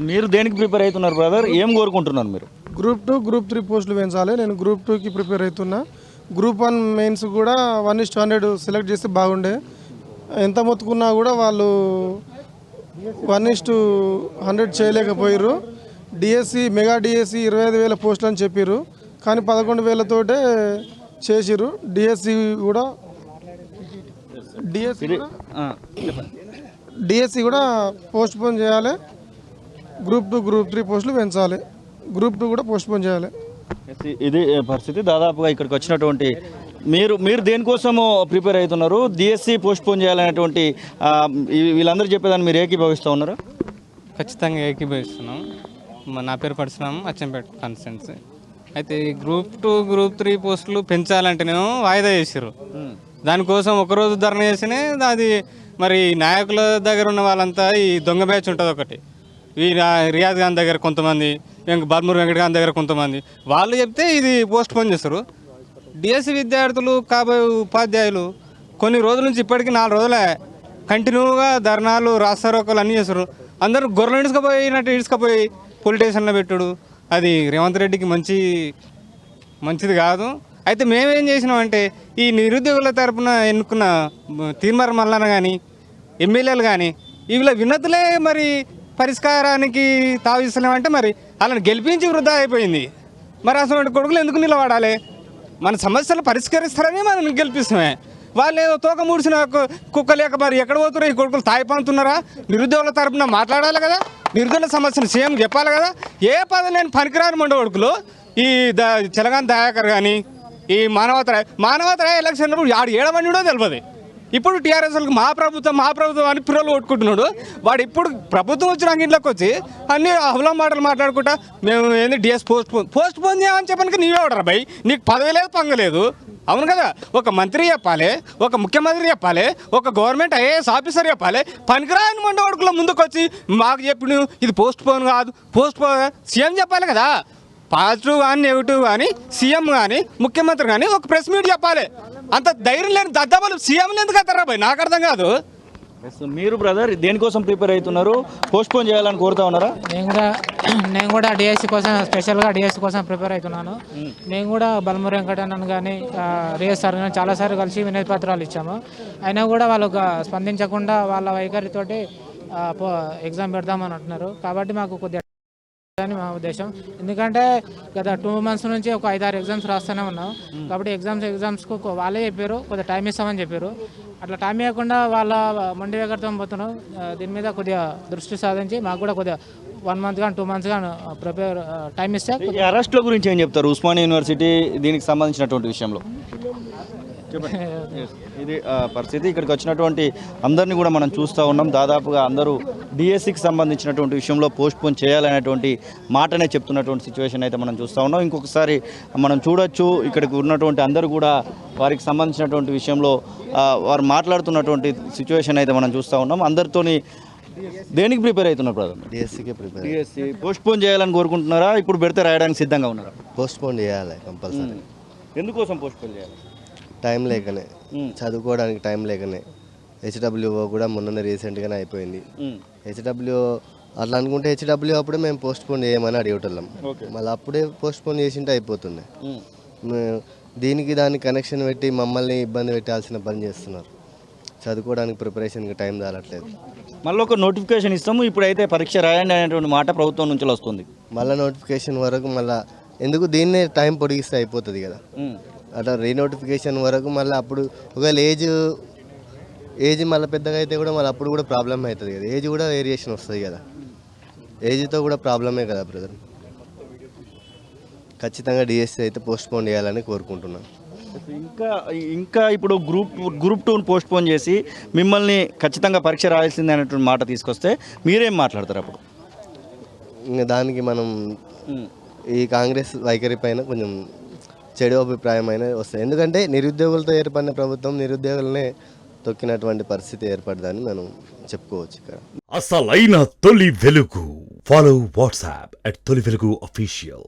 మీరు దేనికి ప్రిపేర్ అవుతున్నారు బ్రదర్? ఏం కోరుకుంటున్నారు మీరు? గ్రూప్ 2 గ్రూప్ 3 పోస్టులు పెంచాలి. నేను గ్రూప్ 2కి ప్రిపేర్ అవుతున్నా. గ్రూప్ 1 మెయిన్స్ కూడా 1:100 సెలెక్ట్ చేస్తే బాగుండే. ఎంత మొత్తుకున్నా కూడా వాళ్ళు 1:100 చేయలేకపోయారు. డిఎస్సి మెగా డిఎస్సి 25,000 పోస్టులు అని చెప్పారు, కానీ 11,000తోటే చేసిరు. డిఎస్సి కూడా పోస్ట్ పోన్ చేయాలి. గ్రూప్ 2 గ్రూప్ 3 పోస్టులు పెంచాలి. గ్రూప్ 2 కూడా పోస్ట్ పోన్ చేయాలి. ఇది పరిస్థితి. దాదాపుగా ఇక్కడికి వచ్చినటువంటి మీరు దేనికోసము ప్రిపేర్ అవుతున్నారు? డిఎస్సి పోస్ట్ పోన్ చేయాలనేటువంటి వీళ్ళందరూ చెప్పేదాన్ని మీరు ఏకీభవిస్తూ ఉన్నారు? ఖచ్చితంగా ఏకీభవిస్తున్నాం. నా పేరు పరశురామ్, అచ్చంపేట కాన్స్టిట్యున్సీ. అయితే ఈ గ్రూప్ 2 గ్రూప్ 3 పోస్టులు పెంచాలంటేనేమో వాయిదా చేసారు. దానికోసం ఒకరోజు ధర్నా చేసినే అది మరి నాయకుల దగ్గర ఉన్న వాళ్ళంతా ఈ దొంగ బ్యాచ్ ఉంటుంది ఒకటి. ఈ రియాజ్ ఖాన్ దగ్గర కొంతమంది, బర్మూర్ వెంకట ఖాన్ దగ్గర కొంతమంది వాళ్ళు చెప్తే ఇది పోస్ట్ పోన్ చేస్తారు. డిఎస్సి విద్యార్థులు కాబోయే ఉపాధ్యాయులు కొన్ని రోజుల నుంచి ఇప్పటికీ 4 రోజులే కంటిన్యూగా ధర్నాలు రాస్తారోకలు అన్నీ చేస్తారు. అందరూ గొర్రెలు ఇడుచుకపోయి పోలీస్ స్టేషన్లో పెట్టుడు అది రేవంత్ రెడ్డికి మంచిది కాదు. అయితే మేమేం చేసినామంటే ఈ నిరుద్యోగుల తరపున ఎన్నుకున్న తీర్మార్ మల్లన్న కానీ ఎమ్మెల్యేలు కానీ వీళ్ళ వినతులే మరి పరిష్కారానికి తావిస్తలేమంటే మరి వాళ్ళని గెలిపించి వృధా అయిపోయింది. మరి అసలు కొడుకులు ఎందుకు నిలబడాలి? మన సమస్యలు పరిష్కరిస్తారని మనం గెలిపిస్తామే. వాళ్ళు ఏదో తోక ముడిసిన కుక్క లేక మరి ఎక్కడ పోతున్నారో ఈ కొడుకులు తాయిపోతున్నారా? నిరుద్యోగుల తరపున మాట్లాడాలి కదా, నిరుద్యోగుల సమస్యను సీఎం చెప్పాలి కదా. ఏ పదవి లేని పనికిరాని మండ కొడుకులు ఈ తెలంగాణ దయాకర్ కానీ ఈ మానవతరాయ ఎలక్షన్ ఆడు ఏడవనిడో తెలియదు. ఇప్పుడు టీఆర్ఎస్లకు మా ప్రభుత్వం అని పిల్లలు కొట్టుకుంటున్నాడు. వాడు ఇప్పుడు ప్రభుత్వం వచ్చినాక ఇంట్లోకి వచ్చి అన్ని అవలం మాటలు మాట్లాడుకుంటా మేము ఏంది డిఎస్ పోస్ట్ పోన్ చేయమని చెప్పడానికి నీవే ఉండరా భయ్? నీకు పదవి లేదు, పంగలేదు. అవును కదా, ఒక మంత్రి చెప్పాలి, ఒక ముఖ్యమంత్రి చెప్పాలి, ఒక గవర్నమెంట్ ఐఏఎస్ ఆఫీసర్ చెప్పాలి. పనికిరాని మండ కొడుకుల ముందుకు వచ్చి మాకు చెప్పి ఇది పోస్ట్ పోన్ కాదు, పోస్ట్ పోన్ సీఎం చెప్పాలి కదా. పాజిటివ్ కానీ నెగిటివ్ కానీ సీఎం కానీ ముఖ్యమంత్రి కానీ ఒక ప్రెస్ మీట్ చెప్పాలి. అంత ధైర్యం లేని దద్దమ్మలు సీఎంలు ఎందుకు అవుతారా భయ్? నాకు అర్థం కాదు. మీరు బ్రదర్ దేనికోసం ప్రిపేర్ అవుతున్నారు? పోస్ట్ పోన్ చేయాలని కోరుతా ఉన్నారా? నేను కూడా డిఎస్సి కోసం, స్పెషల్గా డిఎస్సి కోసం ప్రిపేర్ అవుతున్నాను. నేను కూడా బల్మూరి వెంకటన్నను కానీ రియాజ్ సార్ కానీ చాలాసార్లు కలిసి వినతి పత్రాలు ఇచ్చాము. అయినా కూడా వాళ్ళు స్పందించకుండా వాళ్ళ వైఖరితోటి ఎగ్జామ్ పెడదామని అంటున్నారు. కాబట్టి మాకు కొద్దిగా అని మా ఉద్దేశం. ఎందుకంటే గత 2 months నుంచి ఒక 5-6 ఎగ్జామ్స్ రాస్తూనే ఉన్నాం. కాబట్టి ఎగ్జామ్స్కు వాళ్ళే చెప్పారు కొద్దిగా టైం ఇస్తామని చెప్పారు. అట్లా టైం ఇవ్వకుండా వాళ్ళ మొండి వేగర్తం పోతున్నాం. దీని మీద కొద్దిగా దృష్టి సాధించి మాకు కూడా కొద్దిగా 1 month కానీ 2 months కానీ ప్రిపేర్ టైం ఇస్తే. అరెస్ట్ల గురించి ఏం చెప్తారు? ఉస్మానియా యూనివర్సిటీ దీనికి సంబంధించినటువంటి విషయంలో ఇది పరిస్థితి. ఇక్కడికి వచ్చినటువంటి అందరినీ కూడా మనం చూస్తూ ఉన్నాం. దాదాపుగా అందరూ డిఎస్సికి సంబంధించినటువంటి విషయంలో పోస్ట్ పోన్ చేయాలనేటువంటి మాటనే చెప్తున్నటువంటి సిచ్యువేషన్ అయితే మనం చూస్తూ ఉన్నాం. ఇంకొకసారి మనం చూడొచ్చు, ఇక్కడికి ఉన్నటువంటి అందరూ కూడా వారికి సంబంధించినటువంటి విషయంలో వారు మాట్లాడుతున్నటువంటి సిచ్యువేషన్ అయితే మనం చూస్తూ ఉన్నాం. అందరితోని దేనికి ప్రిపేర్ అవుతున్నారు ప్రధాన? డిఎస్సికి ప్రిపేర్. డిఎస్సి పోస్ట్ పోన్ చేయాలని కోరుకుంటున్నారా? ఇప్పుడు పెడితే రాయడానికి సిద్ధంగా ఉన్నారా? పోస్ట్ పోన్ చేయాలి కంపల్సరీ. ఎందుకోసం పోస్ట్ పోన్ చేయాలి? టైం లేకనే, చదువుకోవడానికి టైం లేకనే. హెచ్డబ్ల్యూఓ కూడా మొన్న రీసెంట్గానే అయిపోయింది. హెచ్డబ్ల్యూఓ అట్లా అనుకుంటే హెచ్డబ్ల్యూ అప్పుడే మేము పోస్ట్ పోన్ చేయమని అడిగేటోళ్ళం. మళ్ళీ అప్పుడే పోస్ట్ పోన్ చేసింటే అయిపోతుండే. దీనికి దానికి కనెక్షన్ పెట్టి మమ్మల్ని ఇబ్బంది పెట్టాల్సిన పని చేస్తున్నారు. చదువుకోవడానికి ప్రిపరేషన్కి టైం చాలట్లేదు. మళ్ళీ ఒక నోటిఫికేషన్ ఇస్తాము, ఇప్పుడైతే పరీక్ష రాయండి అనేటువంటి మాట ప్రభుత్వం నుంచి వస్తుంది. మళ్ళీ నోటిఫికేషన్ వరకు మళ్ళీ ఎందుకు దీన్నే టైం పొడిగిస్తే అయిపోతుంది కదా. అట్లా రీనోటిఫికేషన్ వరకు మళ్ళీ అప్పుడు ఒకవేళ ఏజ్ మళ్ళీ పెద్దగా అయితే కూడా మళ్ళీ అప్పుడు కూడా ప్రాబ్లమ్ అవుతుంది కదా. ఏజ్ కూడా వేరియేషన్ వస్తుంది కదా, ఏజ్తో కూడా ప్రాబ్లమే కదా బ్రదర్. ఖచ్చితంగా డిఎస్సి అయితే పోస్ట్ పోన్ చేయాలని కోరుకుంటున్నాను. ఇంకా ఇప్పుడు గ్రూప్ 2 పోస్ట్ పోన్ చేసి మిమ్మల్ని ఖచ్చితంగా పరీక్ష రాయాల్సిందే అనేటువంటి మాట తీసుకొస్తే మీరేం మాట్లాడతారు అప్పుడు? ఇంకా దానికి మనం ఈ కాంగ్రెస్ వైఖరి పైన కొంచెం చెడు అభిప్రాయం అయినా వస్తాయి. ఎందుకంటే నిరుద్యోగులతో ఏర్పడిన ప్రభుత్వం నిరుద్యోగులనే తొక్కినటువంటి పరిస్థితి ఏర్పడదని మనం చెప్పుకోవచ్చు. ఇక్కడ అసలైన తొలి వెలుగు. ఫాలో వాట్సాప్ @తొలి వెలుగు official.